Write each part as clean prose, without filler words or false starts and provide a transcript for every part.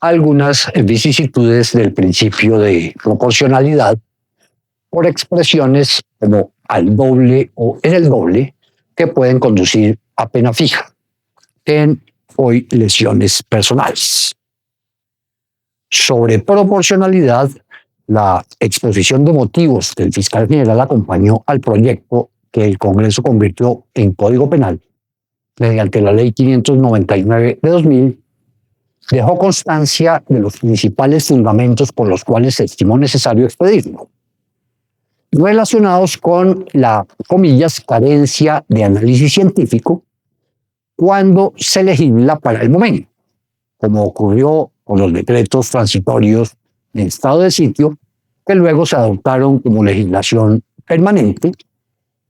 algunas vicisitudes del principio de proporcionalidad por expresiones como al doble o en el doble que pueden conducir a pena fija en hoy lesiones personales. Sobre proporcionalidad, la exposición de motivos del fiscal general acompañó al proyecto que el Congreso convirtió en Código Penal mediante la Ley 599 de 2000, dejó constancia de los principales fundamentos por los cuales se estimó necesario expedirlo, relacionados con la, comillas, carencia de análisis científico cuando se legisla para el momento, como ocurrió con los decretos transitorios de estado de sitio, que luego se adoptaron como legislación permanente,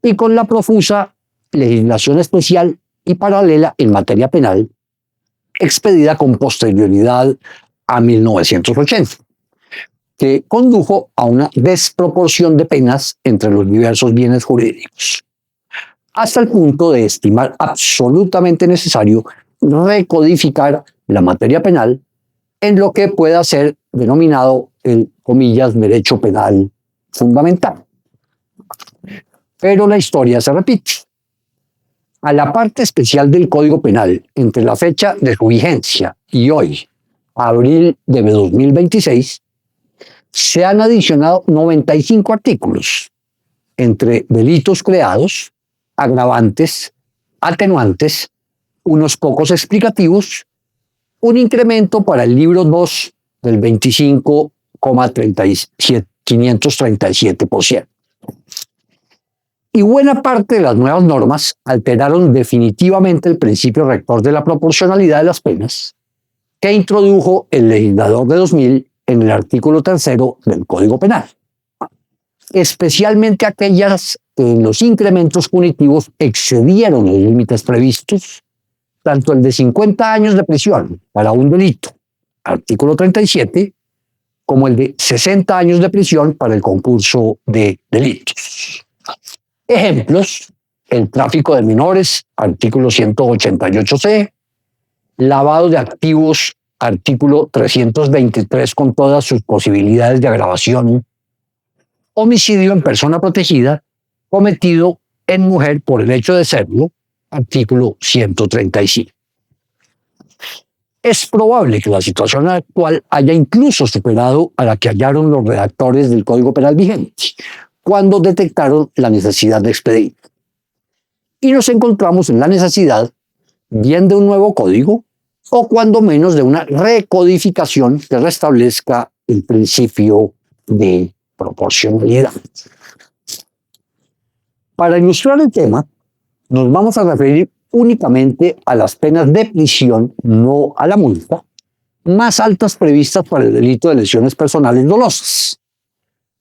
y con la profusa legislación especial y paralela en materia penal, expedida con posterioridad a 1980, que condujo a una desproporción de penas entre los diversos bienes jurídicos, hasta el punto de estimar absolutamente necesario recodificar la materia penal en lo que pueda ser denominado el, comillas, derecho penal fundamental. Pero la historia se repite. A la parte especial del Código Penal, entre la fecha de su vigencia y hoy, abril de 2026, se han adicionado 95 artículos, entre delitos creados, agravantes, atenuantes, unos pocos explicativos, un incremento para el libro 2 del 25,537%. Y buena parte de las nuevas normas alteraron definitivamente el principio rector de la proporcionalidad de las penas que introdujo el legislador de 2000 en el artículo 3 del Código Penal, especialmente aquellas que en los incrementos punitivos excedieron los límites previstos, tanto el de 50 años de prisión para un delito, artículo 37, como el de 60 años de prisión para el concurso de delitos. Ejemplos: el tráfico de menores, artículo 188C, lavado de activos, artículo 323 con todas sus posibilidades de agravación, homicidio en persona protegida cometido en mujer por el hecho de serlo, artículo 135. Es probable que la situación actual haya incluso superado a la que hallaron los redactores del Código Penal vigente, cuando detectaron la necesidad de expedir. Y nos encontramos en la necesidad bien de un nuevo código o cuando menos de una recodificación que restablezca el principio de proporcionalidad. Para ilustrar el tema, nos vamos a referir únicamente a las penas de prisión, no a la multa, más altas previstas para el delito de lesiones personales dolosas,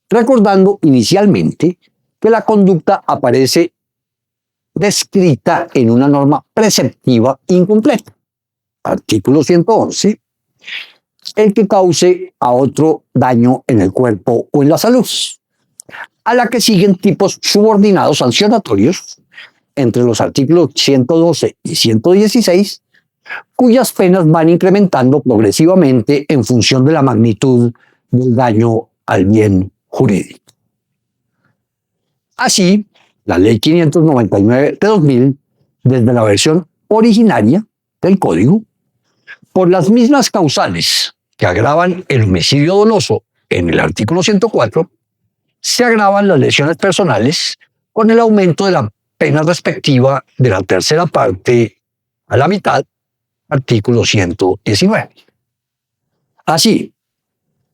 recordando inicialmente que la conducta aparece descrita en una norma preceptiva incompleta, artículo 111, el que cause a otro daño en el cuerpo o en la salud, a la que siguen tipos subordinados sancionatorios, entre los artículos 112 y 116, cuyas penas van incrementando progresivamente en función de la magnitud del daño al bien jurídico. Así, la Ley 599 de 2000, desde la versión originaria del Código, por las mismas causales que agravan el homicidio doloso en el artículo 104, se agravan las lesiones personales con el aumento de la pena respectiva de la tercera parte a la mitad, artículo 119. Así,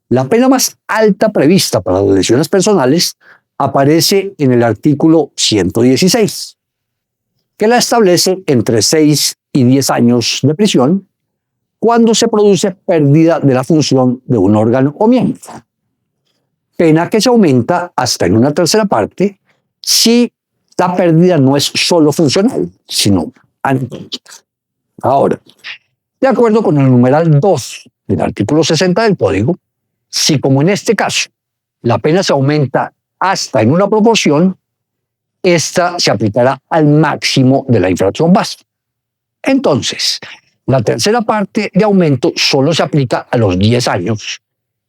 la pena más alta prevista para las lesiones personales aparece en el artículo 116, que la establece entre 6 y 10 años de prisión cuando se produce pérdida de la función de un órgano o miembro, pena que se aumenta hasta en una tercera parte si la pérdida no es solo funcional, sino anatómica. Ahora, de acuerdo con el numeral 2 del artículo 60 del Código, si como en este caso la pena se aumenta hasta en una proporción, esta se aplicará al máximo de la infracción base. Entonces, La tercera parte de aumento solo se aplica a los 10 años.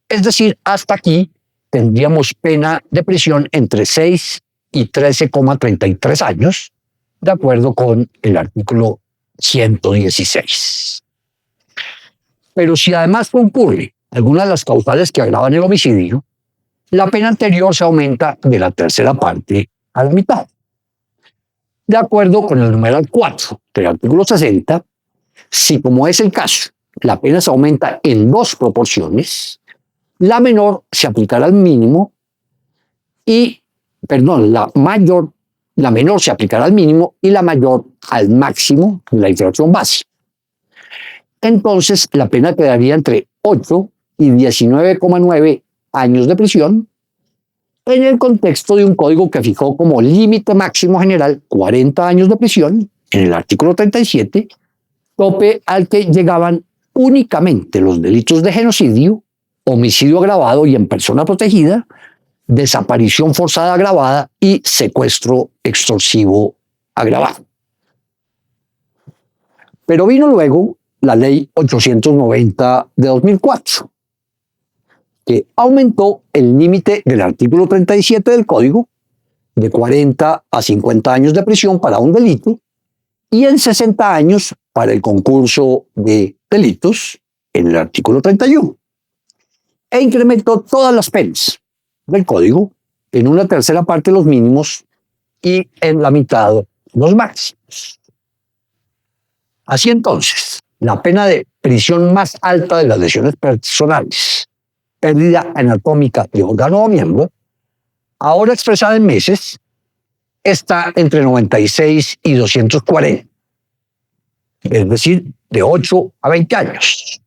Es decir, hasta aquí tendríamos pena de prisión entre 6 y 13,33 años, de acuerdo con el artículo 116. Pero si además concurre alguna de las causales que agravan el homicidio, la pena anterior se aumenta de la tercera parte a la mitad. De acuerdo con el numeral 4 del artículo 60, si, como es el caso, la pena se aumenta en dos proporciones, la menor se aplicará al mínimo la menor se aplicará al mínimo y la mayor al máximo de la infracción base. Entonces, la pena quedaría entre 8 y 19,9 años de prisión, en el contexto de un código que fijó como límite máximo general 40 años de prisión, en el artículo 37, tope al que llegaban únicamente los delitos de genocidio, homicidio agravado y en persona protegida, desaparición forzada agravada y secuestro extorsivo agravado. Pero vino luego la Ley 890 de 2004, que aumentó el límite del artículo 37 del Código de 40 a 50 años de prisión para un delito y en 60 años para el concurso de delitos en el artículo 31. E incrementó todas las penas del Código en una tercera parte los mínimos y en la mitad los máximos. Así entonces, la pena de prisión más alta de las lesiones personales, pérdida anatómica de órgano o miembro, ahora expresada en meses, está entre 96 y 240, es decir, de 8 a 20 años.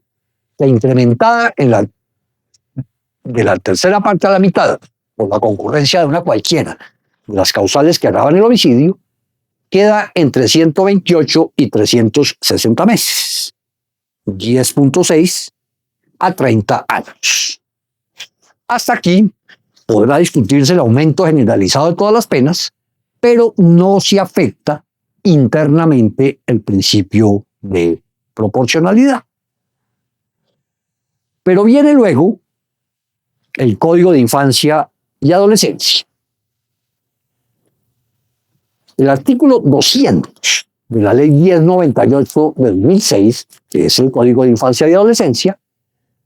La incrementada de la tercera parte a la mitad, por la concurrencia de una cualquiera de las causales que agravan el homicidio, queda entre 128 y 360 meses, 10,6 a 30 años. Hasta aquí podrá discutirse el aumento generalizado de todas las penas, pero no se afecta internamente el principio de proporcionalidad. Pero viene luego el Código de Infancia y Adolescencia. El artículo 200 de la Ley 1098 de 2006, que es el Código de Infancia y Adolescencia,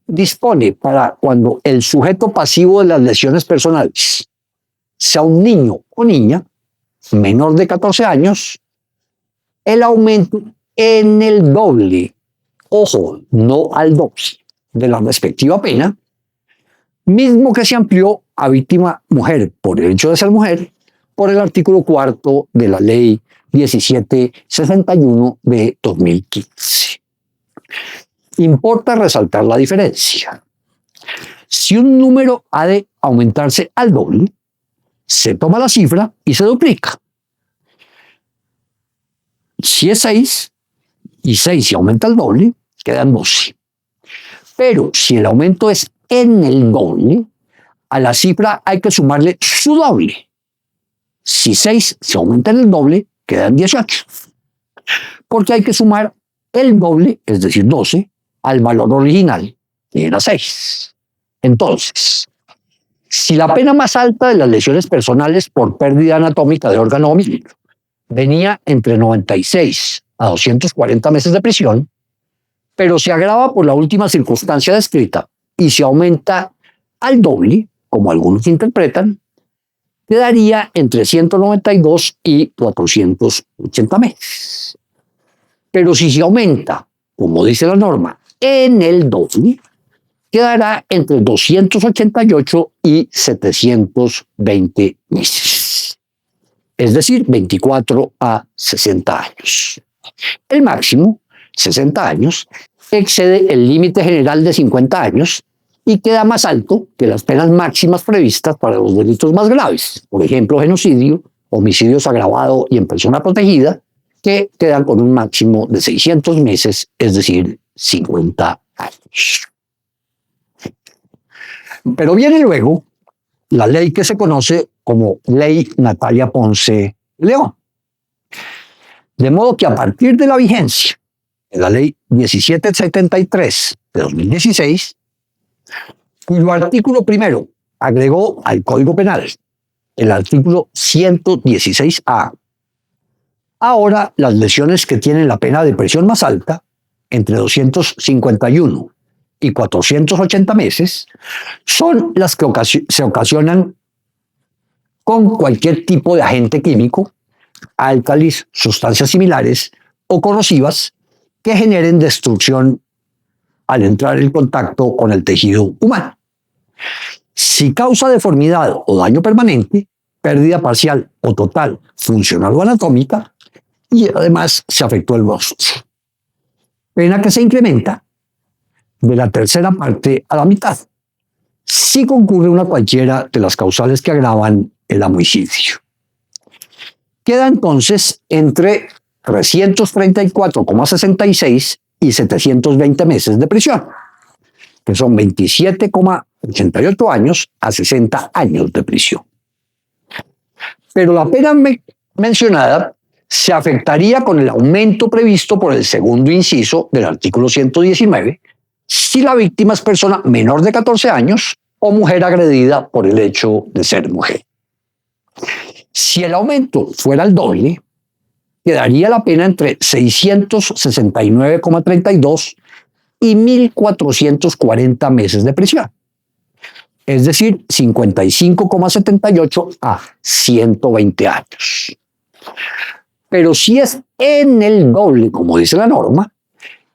dispone para cuando el sujeto pasivo de las lesiones personales sea un niño o niña menor de 14 años, el aumento en el doble, ojo, no al doble, de la respectiva pena, mismo que se amplió a víctima mujer por el hecho de ser mujer, por el artículo 4 de la Ley 1761 de 2015. Importa resaltar la diferencia. Si un número ha de aumentarse al doble, se toma la cifra y se duplica. Si es 6, y 6 se aumenta al doble, quedan 12. Pero si el aumento es en el doble, a la cifra hay que sumarle su doble. Si 6 se aumenta en el doble, quedan 18. Porque hay que sumar el doble, es decir, 12, al valor original, que era 6. Entonces, si la pena más alta de las lesiones personales por pérdida anatómica de órgano o miembro venía entre 96 a 240 meses de prisión, pero se agrava por la última circunstancia descrita y se aumenta al doble, como algunos interpretan, quedaría entre 192 y 480 meses. Pero si se aumenta, como dice la norma, en el doble, quedará entre 288 y 720 meses. Es decir, 24 a 60 años. El máximo, 60 años, excede el límite general de 50 años y queda más alto que las penas máximas previstas para los delitos más graves, por ejemplo, genocidio, homicidios agravado y en persona protegida, que quedan con un máximo de 600 meses, es decir, 50 años. Pero viene luego la ley que se conoce como Ley Natalia Ponce León. De modo que a partir de la vigencia en la Ley 1773 de 2016, cuyo artículo primero agregó al Código Penal el artículo 116A. Ahora, las lesiones que tienen la pena de prisión más alta, entre 251 y 480 meses, son las que se ocasionan con cualquier tipo de agente químico, álcalis, sustancias similares o corrosivas que generen destrucción al entrar en contacto con el tejido humano. Si causa deformidad o daño permanente, pérdida parcial o total, funcional o anatómica, y además se afectó el rostro. Pena que se incrementa de la tercera parte a la mitad, si concurre una cualquiera de las causales que agravan el homicidio. Queda entonces entre 334,66 y 720 meses de prisión, que son 27,88 años a 60 años de prisión. Pero la pena mencionada se afectaría con el aumento previsto por el segundo inciso del artículo 119 si la víctima es persona menor de 14 años o mujer agredida por el hecho de ser mujer. Si el aumento fuera el doble, quedaría la pena entre 669,32 y 1.440 meses de prisión, es decir, 55,78 a 120 años. Pero si es en el doble, como dice la norma,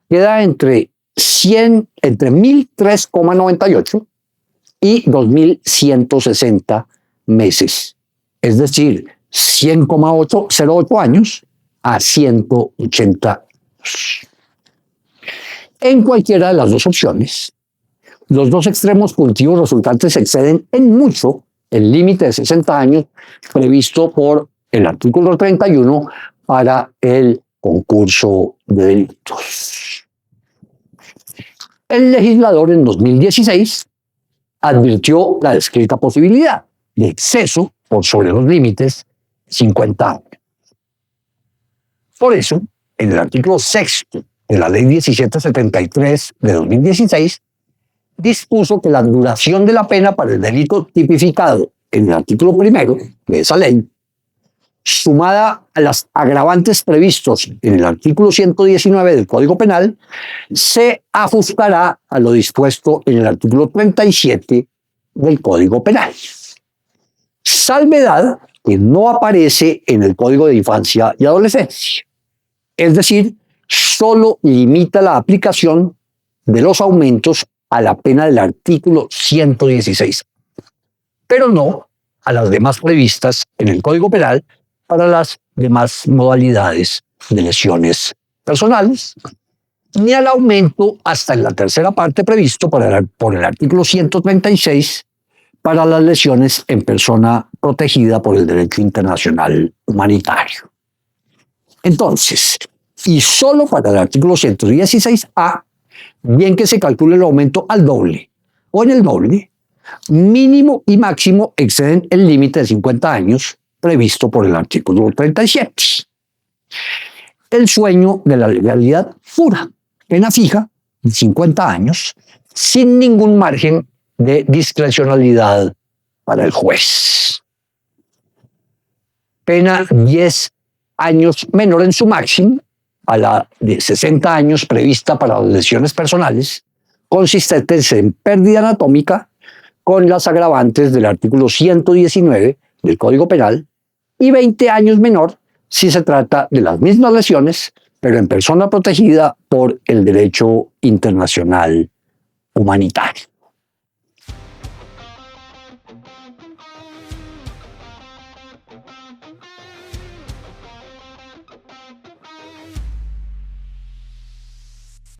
queda entre 1.003,98 y 2.160 meses, es decir, 100,08 años a 180 años. En cualquiera de las dos opciones, los dos extremos punitivos resultantes exceden en mucho el límite de 60 años previsto por el artículo 31 para el concurso de delitos. El legislador en 2016 advirtió la descrita posibilidad de exceso por sobre los límites 50 años. Por eso, en el artículo 6 de la Ley 1773 de 2016, dispuso que la duración de la pena para el delito tipificado en el artículo primero de esa ley, sumada a las agravantes previstos en el artículo 119 del Código Penal, se ajustará a lo dispuesto en el artículo 37 del Código Penal. Salvedad que no aparece en el Código de Infancia y Adolescencia. Es decir, solo limita la aplicación de los aumentos a la pena del artículo 116, pero no a las demás previstas en el Código Penal para las demás modalidades de lesiones personales, ni al aumento hasta en la tercera parte previsto por el artículo 136 para las lesiones en persona protegida por el derecho internacional humanitario. Entonces, y solo para el artículo 116A, bien que se calcule el aumento al doble o en el doble, mínimo y máximo exceden el límite de 50 años previsto por el artículo 37. El sueño de la legalidad pura, pena fija, 50 años, sin ningún margen de discrecionalidad para el juez. Pena 10 años menor en su máximo a la de 60 años prevista para las lesiones personales, consistentes en pérdida anatómica con las agravantes del artículo 119 del Código Penal, y 20 años menor si se trata de las mismas lesiones, pero en persona protegida por el derecho internacional humanitario.